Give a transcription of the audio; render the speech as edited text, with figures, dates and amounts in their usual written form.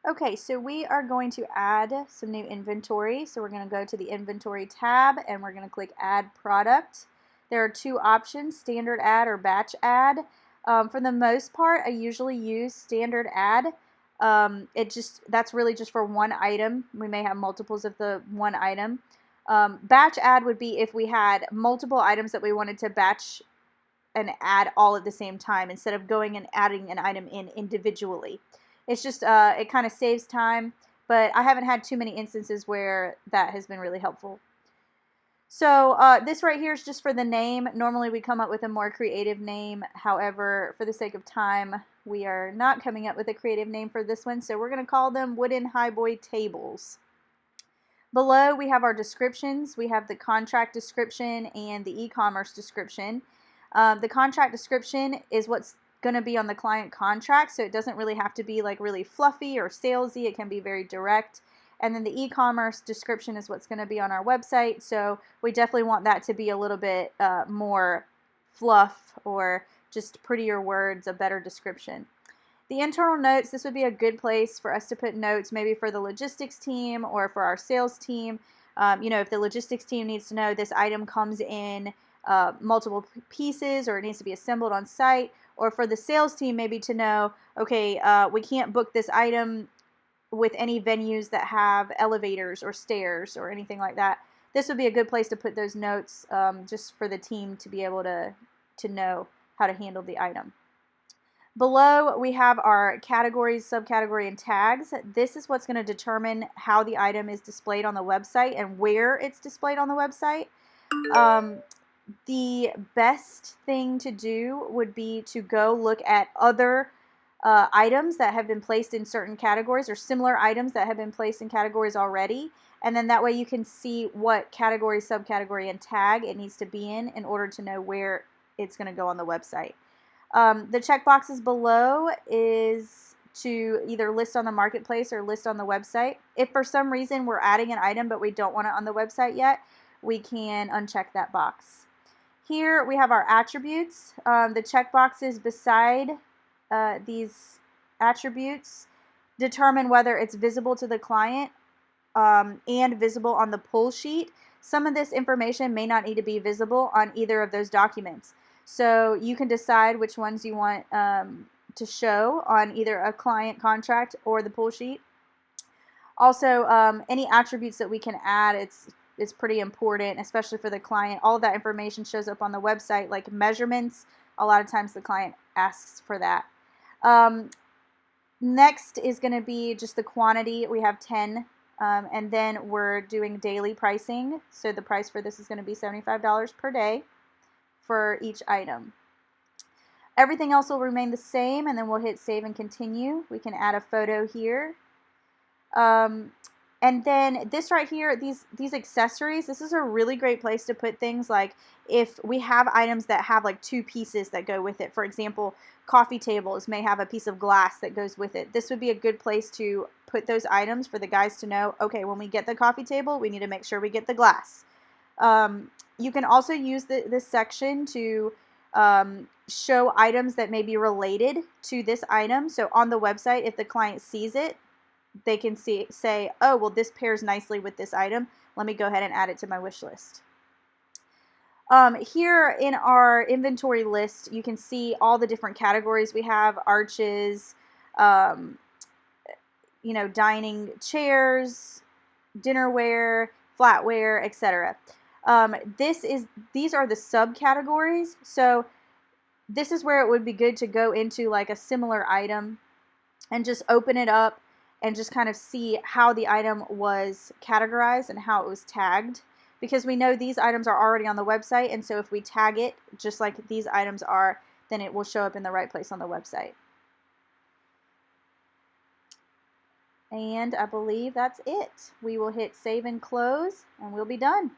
Okay, so we are going to add some new inventory. So we're going to go to the inventory tab and we're going to click add product. There are two options, standard ad or batch ad. For the most part, I usually use standard ad. That's really just for one item. We may have multiples of the one item. Batch ad would be if we had multiple items that we wanted to batch and add all at the same time instead of going and adding an item in individually. It's just, it kind of saves time, but I haven't had too many instances where that has been really helpful. So this right here is just for the name. Normally we come up with a more creative name. However, for the sake of time, we are not coming up with a creative name for this one. So we're going to call them Wooden Highboy Tables. Below we have our descriptions. We have the contract description and the e-commerce description. The contract description is what's going to be on the client contract, so it doesn't really have to be like really fluffy or salesy. It can be very direct. And then the e-commerce description is what's going to be on our website, so we definitely want that to be a little bit more fluff or just prettier words, a better description. The internal notes, this would be a good place for us to put notes maybe for the logistics team or for our sales team. If the logistics team needs to know this item comes in multiple pieces or it needs to be assembled on site, or for the sales team maybe to know, okay, we can't book this item with any venues that have elevators or stairs or anything like that. This would be a good place to put those notes just for the team to be able to know how to handle the item. Below we have our categories, subcategory, and tags. This is what's going to determine how the item is displayed on the website and where it's displayed on the website. The best thing to do would be to go look at other items that have been placed in certain categories or similar items that have been placed in categories already. And then that way you can see what category, subcategory, and tag it needs to be in order to know where it's going to go on the website. The checkboxes below is to either list on the marketplace or list on the website. If for some reason we're adding an item but we don't want it on the website yet, we can uncheck that box. Here we have our attributes. The checkboxes beside these attributes determine whether it's visible to the client and visible on the pull sheet. Some of this information may not need to be visible on either of those documents. So you can decide which ones you want to show on either a client contract or the pull sheet. Also, any attributes that we can add, it's pretty important, especially for the client. All of that information shows up on the website, like measurements. A lot of times the client asks for that. Next is going to be just the quantity. We have 10, and then we're doing daily pricing. So the price for this is going to be $75 per day for each item. Everything else will remain the same, and then we'll hit save and continue. We can add a photo here. And then this right here, these accessories, this is a really great place to put things like if we have items that have like two pieces that go with it. For example, coffee tables may have a piece of glass that goes with it. This would be a good place to put those items for the guys to know, okay, when we get the coffee table, we need to make sure we get the glass. You can also use this section to show items that may be related to this item. So on the website, if the client sees it, they can say, oh, well, this pairs nicely with this item. Let me go ahead and add it to my wish list. Here in our inventory list, you can see all the different categories we have: arches, dining chairs, dinnerware, flatware, etc. These are the subcategories. So this is where it would be good to go into like a similar item and just open it up and just kind of see how the item was categorized and how it was tagged, because we know these items are already on the website, and so if we tag it just like these items are, then it will show up in the right place on the website. And I believe that's it. We will hit save and close, and we'll be done.